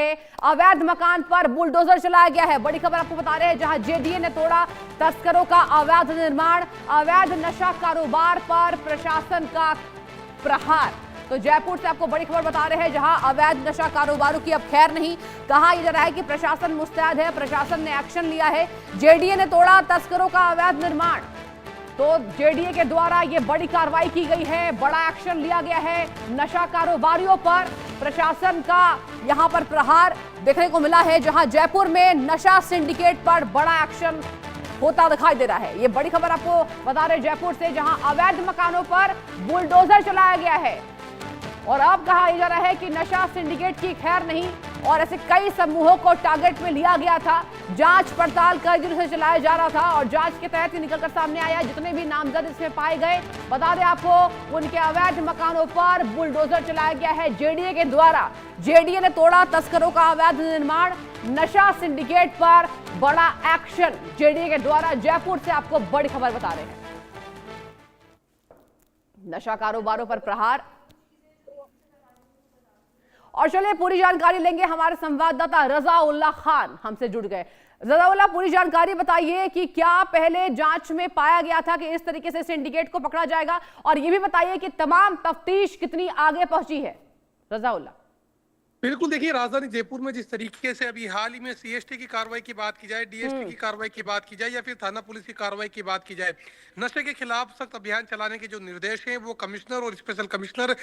अवैध मकान पर बुलडोजर चलाया गया है। बड़ी खबर आपको बता रहे हैं, जहां जेडीए ने तोड़ा तस्करों का अवैध निर्माण, अवैध नशा कारोबार पर प्रशासन का प्रहार। तो जयपुर से आपको बड़ी खबर बता रहे हैं, जहां अवैध नशा कारोबारों की अब खैर नहीं। कहा यह जा रहा है कि प्रशासन मुस्तैद है, प्रशासन ने एक्शन लिया है। जेडीए ने तोड़ा तस्करों का अवैध निर्माण, तो जेडीए के द्वारा ये बड़ी कार्रवाई की गई है, बड़ा एक्शन लिया गया है। नशा कारोबारियों पर प्रशासन का यहां पर प्रहार देखने को मिला है, जहां जयपुर में नशा सिंडिकेट पर बड़ा एक्शन होता दिखाई दे रहा है। ये बड़ी खबर आपको बता रहे जयपुर से, जहां अवैध मकानों पर बुलडोजर चलाया गया है। और अब कहा जा रहा है कि नशा सिंडिकेट की खैर नहीं, और ऐसे कई समूहों को टारगेट में लिया गया था। जांच पड़ताल कई दिनों से चलाया जा रहा था और जांच के तहत ही निकलकर सामने आया जितने भी नामजद इसमें पाए गए। बता दें आपको, उनके अवैध मकानों पर बुलडोजर चलाया गया है जेडीए के द्वारा। जेडीए ने तोड़ा तस्करों का अवैध निर्माण, नशा सिंडिकेट पर बड़ा एक्शन जेडीए के द्वारा। जयपुर से आपको बड़ी खबर बता रहे हैं, नशा कारोबारों पर प्रहार। और चलिए पूरी जानकारी लेंगे, हमारे संवाददाता रजाउल्लाह खान हमसे जुड़ गए। रजाउल्लाह, पूरी जानकारी बताइए कि क्या पहले जांच में पाया गया था कि इस तरीके से सिंडिकेट को पकड़ा जाएगा, और यह भी बताइए कि तमाम तफ्तीश कितनी आगे पहुंची है। रजाउल्लाह। बिल्कुल, देखिए राजधानी जयपुर में जिस तरीके से अभी हाल ही में सीएसटी की कार्रवाई की बात की जाए, डीएसटी की कार्रवाई की बात की जाए, या फिर थाना पुलिस की कार्रवाई की बात की जाए, नशे के खिलाफ सख्त अभियान चलाने के जो निर्देश हैं वो कमिश्नर और special commissioner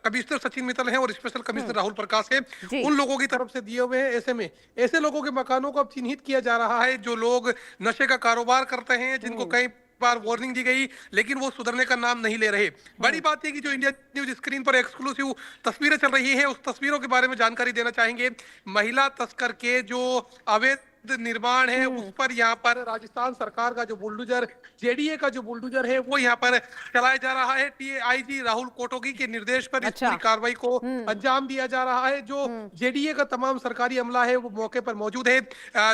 commissioner Sachin Mittal हैं और स्पेशल कमिश्नर राहुल प्रकाश है, उन लोगों की तरफ से दिए हुए हैं। ऐसे में ऐसे लोगों के मकानों को अब चिन्हित किया जा रहा है जो लोग नशे का कारोबार करते हैं, जिनको कई बार वार्निंग दी गई लेकिन वो सुधरने का नाम नहीं ले रहे। बड़ी बात है कि जो इंडिया न्यूज स्क्रीन पर एक्सक्लूसिव तस्वीरें चल रही है, उस तस्वीरों के बारे में जानकारी देना चाहेंगे। महिला तस्कर के जो अवैध निर्माण है उस पर यहाँ पर राजस्थान सरकार का जो बुलडोजर, जेडीए का जो बुलडोजर है वो यहाँ पर चलाया जा रहा है। टीआईजी राहुल कोटोगी के निर्देश पर इस पूरी कार्रवाई को अंजाम दिया जा रहा है। जो जेडीए का तमाम सरकारी अमला है वो मौके पर मौजूद है।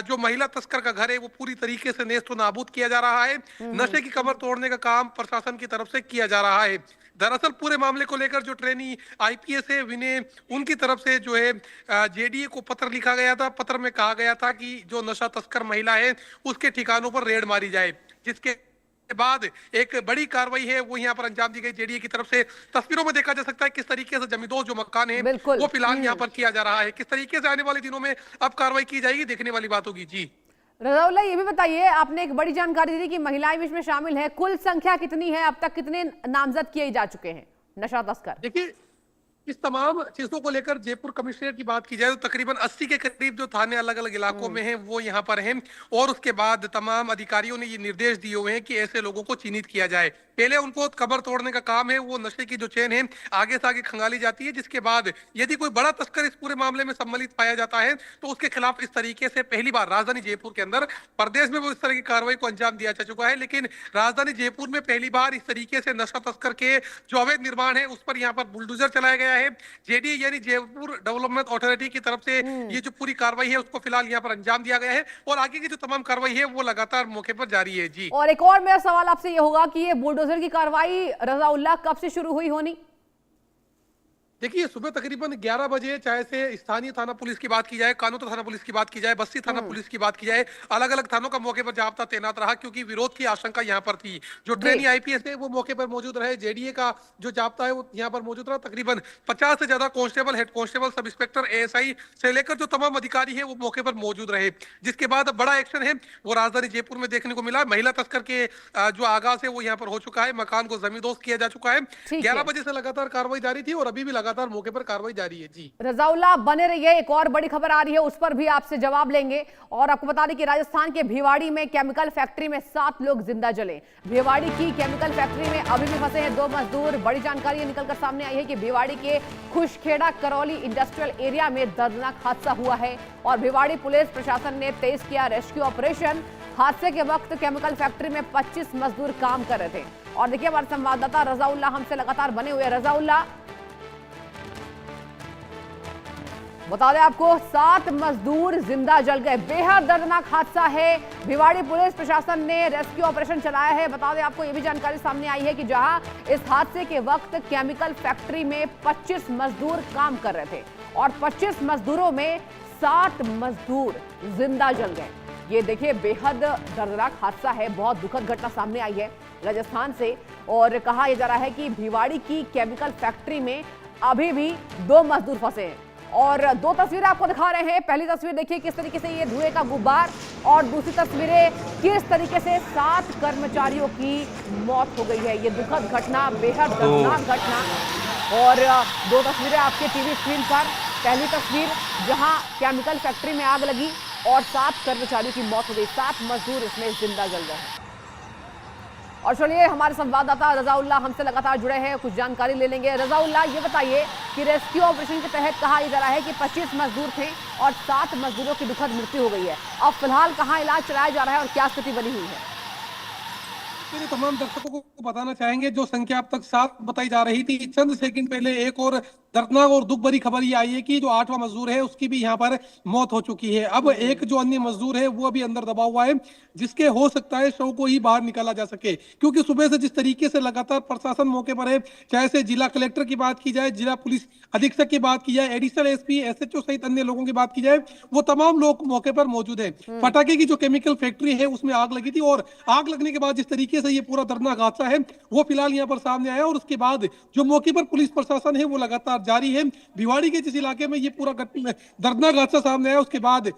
जो महिला तस्कर का घर है वो पूरी तरीके से नेस्त नाबूद किया जा रहा है। नशे की कमर तोड़ने का काम प्रशासन की तरफ से किया जा रहा है। दरअसल पूरे मामले को लेकर जो ट्रेनी आईपीएस है विनय, उनकी तरफ से जो है जेडीए को पत्र लिखा गया था। पत्र में कहा गया था कि जो नशा तस्कर महिला है उसके ठिकानों पर रेड मारी जाए, जिसके बाद एक बड़ी कार्रवाई है वो यहाँ पर अंजाम दी गई जेडीए की तरफ से। तस्वीरों में देखा जा सकता है किस तरीके से जमींदोज जो मकान है वो फिलहाल यहाँ पर किया जा रहा है। किस तरीके से आने वाले दिनों में अब कार्रवाई की जाएगी, देखने वाली बात होगी। जी रजाउल्लाह, ये भी बताइए, आपने एक बड़ी जानकारी दी कि महिलाएं भी इसमें शामिल है, कुल संख्या कितनी है, अब तक कितने नामजद किए जा चुके हैं नशा तस्कर? देखिए, इस तमाम चीजों को लेकर जयपुर कमिश्नरेट की बात की जाए तो तकरीबन 80 के करीब जो थाने अलग अलग इलाकों में हैं वो यहाँ पर हैं। और उसके बाद तमाम अधिकारियों ने ये निर्देश दिए हुए हैं कि ऐसे लोगों को चिन्हित किया जाए। पहले उनको कमर तोड़ने का काम है, वो नशे की जो चेन है आगे से आगे खंगाली जाती है, जिसके बाद यदि कोई बड़ा तस्कर इस पूरे मामले में सम्मिलित पाया जाता है तो उसके खिलाफ इस तरीके से पहली बार राजधानी जयपुर के अंदर, प्रदेश में वो इस तरह की कार्रवाई को अंजाम दिया जा चुका है, लेकिन राजधानी जयपुर में पहली बार इस तरीके से नशा तस्कर के जो अवैध निर्माण है उस पर यहाँ पर बुलडोजर चलाया गया है। जेडीए यानी जयपुर डेवलपमेंट अथॉरिटी की तरफ से ये जो पूरी कार्रवाई है उसको फिलहाल यहाँ पर अंजाम दिया गया है और आगे की जो तमाम कार्रवाई है वो लगातार मौके पर जारी है। जी, और एक और मेरा सवाल आपसे ये होगा कि ये बुलडोजर की कार्रवाई रजाउल्लाह कब से शुरू हुई होनी? देखिए, सुबह तकरीबन 11 बजे, चाहे से स्थानीय थाना पुलिस की बात की जाए, कानून थाना पुलिस की बात की जाए, बस्ती थाना पुलिस की बात की जाए, अलग अलग थानों का मौके पर जाब्ता तैनात रहा क्योंकि विरोध की आशंका यहाँ पर थी। जो ट्रेनी आईपीएस है वो मौके पर मौजूद रहे, जेडीए का जो जाब्ता है वो यहाँ पर मौजूद रहा। तकरीबन 50 से ज्यादा constable, head constable, sub inspector, ASI से लेकर जो तमाम अधिकारी है वो मौके पर मौजूद रहे, जिसके बाद बड़ा एक्शन है वो राजधानी जयपुर में देखने को मिला। महिला तस्कर के जो आगाज है वो यहाँ पर हो चुका है, मकान को जमींदोज किया जा चुका है। 11 बजे से लगातार कार्रवाई जारी थी और अभी भी लगातार मौके पर कार्रवाई जारी है। जी रजाउल्लाह, बने रहिए, एक और बड़ी खबर आ रही है उस पर भी आपसे जवाब लेंगे। और आपको बता दें कि राजस्थान के भिवाड़ी में केमिकल फैक्ट्री में 7 लोग जिंदा जले। भिवाड़ी की केमिकल फैक्ट्री में अभी भी फंसे हैं 2 मजदूर। बड़ी जानकारी निकलकर सामने आई है कि भिवाड़ी के खुशखेड़ा करौली इंडस्ट्रियल एरिया में दर्दनाक हादसा हुआ है और भिवाड़ी पुलिस प्रशासन ने तेज किया रेस्क्यू ऑपरेशन। हादसे के वक्त केमिकल फैक्ट्री में 25 मजदूर काम कर रहे थे। और देखिए, हमारे संवाददाता रजाउल्लाह हमसे लगातार बने हुए। रजाउल्लाह, बता दें आपको, 7 मजदूर जिंदा जल गए। बेहद दर्दनाक हादसा है। भिवाड़ी पुलिस प्रशासन ने रेस्क्यू ऑपरेशन चलाया है। बता दें आपको, यह भी जानकारी सामने आई है कि जहां इस हादसे के वक्त केमिकल फैक्ट्री में 25 मजदूर काम कर रहे थे और 25 मजदूरों में 60 मजदूर जिंदा जल गए। ये देखिए बेहद दर्दनाक हादसा है, बहुत दुखद घटना सामने आई है राजस्थान से। और कहा यह जा रहा है कि भिवाड़ी की केमिकल फैक्ट्री में अभी भी 2 मजदूर फंसे हैं। और 2 तस्वीरें आपको दिखा रहे हैं। पहली तस्वीर देखिए किस तरीके से ये धुएं का गुब्बार, और दूसरी तस्वीरें किस तरीके से 7 कर्मचारियों की मौत हो गई है। ये दुखद घटना, बेहद दर्दनाक घटना। और 2 तस्वीरें आपके टीवी स्क्रीन पर। पहली तस्वीर जहां केमिकल फैक्ट्री में आग लगी और 7 कर्मचारियों की मौत हो गई, 7 मजदूर इसमें जिंदा जल गए हैं। और चलिए हमारे संवाददाता रजाउल्ला हमसे लगातार जुड़े हैं, कुछ जानकारी ले लेंगे। रजाउल्ला, ये बताइए कि रेस्क्यू ऑपरेशन के तहत कहा जा रहा है कि 25 मजदूर थे और 7 मजदूरों की दुखद मृत्यु हो गई है। अब फिलहाल कहां इलाज चलाया जा रहा है और क्या स्थिति बनी हुई है? मेरे तमाम दर्शकों को बताना चाहेंगे, जो संख्या अब तक 7 बताई जा रही थी, चंद सेकंड पहले एक और दर्दनाक और दुख भरी खबर ये आई है कि जो 8वां मजदूर है उसकी भी यहाँ पर मौत हो चुकी है। अब एक जो अन्य मजदूर है वो अभी अंदर दबा हुआ है, जिसके हो सकता है शव को ही बाहर निकाला जा सके, क्योंकि सुबह से जिस तरीके से लगातार प्रशासन मौके पर है, चाहे से जिला कलेक्टर की बात की जाए, जिला पुलिस अधीक्षक की बात की जाए, एडिशनल एसपी, एसएचओ सहित अन्य लोगों की बात की जाए, वो तमाम लोग मौके पर मौजूद है। पटाखे की जो केमिकल फैक्ट्री है उसमें आग लगी थी, और आग लगने के बाद जिस तरीके से ये पूरा दर्दनाक हादसा है वो फिलहाल यहाँ पर सामने आया। और उसके बाद जो मौके पर पुलिस प्रशासन है वो लगातार जारी है। भिवाड़ी के जिस इलाके में ये पूरा दर्दनाक हादसा सामने आया, उसके बाद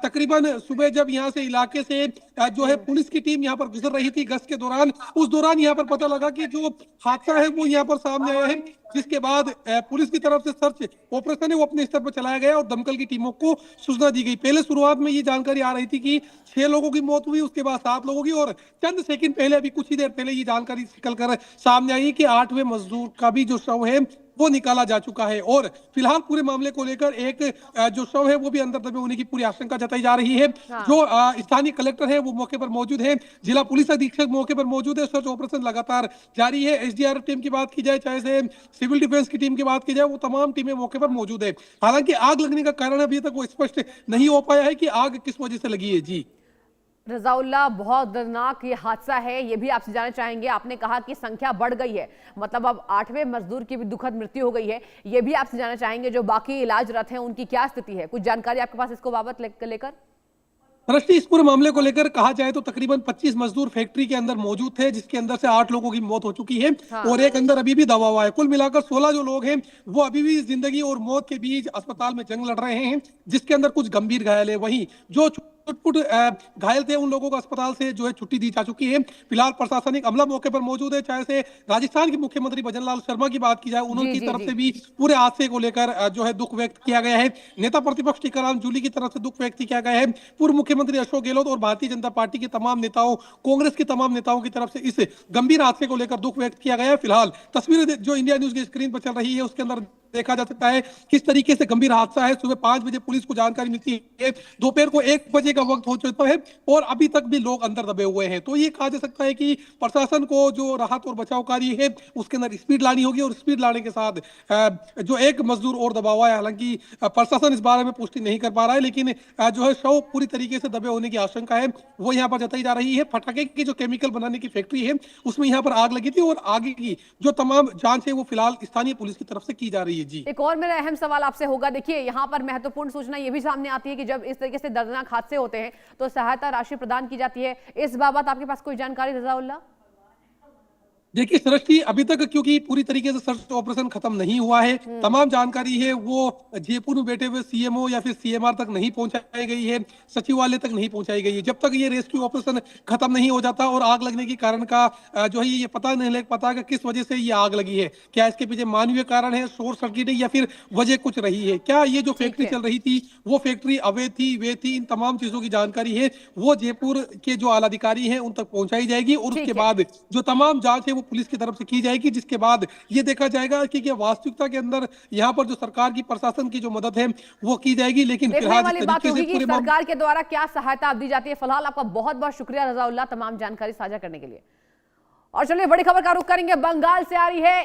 तकरीबन सुबह जब यहाँ से इलाके से जो है पुलिस की टीम यहाँ पर गुजर रही थी गश्त के दौरान, उस दौरान यहाँ पर पता लगा कि जो हादसा है वो यहाँ पर सामने आया है, जिसके बाद पुलिस की तरफ से सर्च ऑपरेशन है वो अपने स्तर पर चलाया गया और दमकल की टीमों को सूचना दी गई। पहले शुरुआत में ये जानकारी आ रही थी कि 6 लोगों की मौत हुई, उसके बाद 7 लोगों की, और चंद सेकंड पहले, अभी कुछ ही देर पहले ये जानकारी निकल कर सामने आई कि 8वें मजदूर का भी जो शव है वो निकाला जा चुका है। और फिलहाल पूरे मामले को लेकर एक जो शव है वो भी अंदर दबे होने की पूरी आशंका जताई जा रही है। हाँ। जो स्थानीय कलेक्टर है वो मौके पर मौजूद है, जिला पुलिस अधीक्षक मौके पर मौजूद है, सर्च ऑपरेशन लगातार जारी है। एसडीआरएफ टीम की बात की जाए, चाहे से सिविल डिफेंस की टीम की बात की जाए, वो तमाम टीमें मौके पर मौजूद है। हालांकि आग लगने का कारण अभी तक वो स्पष्ट नहीं हो पाया है कि आग किस वजह से लगी है। जी रजाउल्ला, बहुत दर्दनाक ये हादसा है, ये भी आपसे जानना चाहेंगे। आपने कहा कि संख्या बढ़ गई है, मतलब अब 8वें मजदूर की भी दुखद मृत्यु हो गई है, ये भी आपसे जानना चाहेंगे। जो बाकी इलाजरत हैं उनकी क्या स्थिति है, कुछ जानकारी आपके पास इसको बाबत लेकर? दरअसल इस पूरे मामले को लेकर कहा जाए तो तकरीबन 25 मजदूर फैक्ट्री के अंदर मौजूद थे, जिसके अंदर से 8 लोगों की मौत हो चुकी है। हाँ। और एक अंदर अभी भी दबा हुआ है। कुल मिलाकर 16 जो लोग हैं वो अभी भी जिंदगी और मौत के बीच अस्पताल में जंग लड़ रहे हैं, जिसके अंदर कुछ गंभीर घायल है। वहीं जो छुटपुट घायल थे उन लोगों को अस्पताल से जो है छुट्टी दी जा चुकी है। फिलहाल प्रशासनिक अमला मौके पर मौजूद है, चाहे से राजस्थान के मुख्यमंत्री भजनलाल शर्मा की बात की जाए, उनकी तरफ से भी पूरे हादसे को लेकर जो है दुख व्यक्त किया गया है। नेता प्रतिपक्ष टीकाराम जूली की तरफ से दुख व्यक्त किया गया है। पूर्व मुख्यमंत्री अशोक गहलोत और भारतीय जनता पार्टी के तमाम नेताओं, कांग्रेस के तमाम नेताओं की तरफ से इस गंभीर हादसे को लेकर दुख व्यक्त किया गया है। फिलहाल तस्वीरें जो इंडिया न्यूज की स्क्रीन पर चल रही है उसके अंदर देखा जा सकता है किस तरीके से गंभीर हादसा है। सुबह 5 बजे पुलिस को जानकारी मिलती है, दोपहर को 1 बजे का वक्त हो चुका है और अभी तक भी लोग अंदर दबे हुए हैं। तो ये कहा जा सकता है कि प्रशासन को जो राहत और बचाव कार्य है उसके अंदर स्पीड लानी होगी, और स्पीड लाने के साथ जो एक मजदूर और दबा हुआ है, हालांकि प्रशासन इस बारे में पुष्टि नहीं कर पा रहा है, लेकिन जो है शव पूरी तरीके से दबे होने की आशंका है वो यहाँ पर जताई जा रही है। पटाखे की जो केमिकल बनाने की फैक्ट्री है उसमें यहाँ पर आग लगी थी, और आगे की जो तमाम जांच है वो फिलहाल स्थानीय पुलिस की तरफ से की जा रही है। जी एक और मेरा अहम सवाल आपसे होगा, देखिए यहाँ पर महत्वपूर्ण सूचना ये भी सामने आती है कि जब इस तरीके से दर्दनाक हादसे होते हैं तो सहायता राशि प्रदान की जाती है। इस बाबत आपके पास कोई जानकारी रजाउल्ला? देखिए सृष्टि, अभी तक क्योंकि पूरी तरीके से सर्च ऑपरेशन खत्म नहीं हुआ है, तमाम जानकारी है वो जयपुर में बैठे हुए सीएमओ या फिर सीएमआर तक नहीं पहुंचाई गई है, सचिवालय तक नहीं पहुंचाई गई है। जब तक ये रेस्क्यू ऑपरेशन खत्म नहीं हो जाता और आग लगने के कारण का जो है ये पता नहीं लग पाता कि किस वजह से ये आग लगी है, क्या इसके पीछे मानवीय कारण है, शॉर्ट सर्किट है, या फिर वजह कुछ रही है, क्या ये जो फैक्ट्री चल रही थी वो फैक्ट्री अवैध थी, वे थी, इन तमाम चीजों की जानकारी है वो जयपुर के जो आला अधिकारी है उन तक पहुंचाई जाएगी। और उसके बाद जो तमाम जांच है वो पुलिस की तरफ से की जाएगी, जिसके बाद ये देखा जाएगा कि क्या वास्तविकता के अंदर यहाँ पर जो सरकार की, प्रशासन की जो मदद है वो की जाएगी। लेकिन फिलहाल वाली बात होगी कि सरकार के द्वारा क्या सहायता दी जाती है। फिलहाल आपका बहुत बहुत शुक्रिया रजाउल्ला तमाम जानकारी साझा करने के लिए। और चलिए बड़ी खबर का रुख करेंगे, बंगाल से आ रही है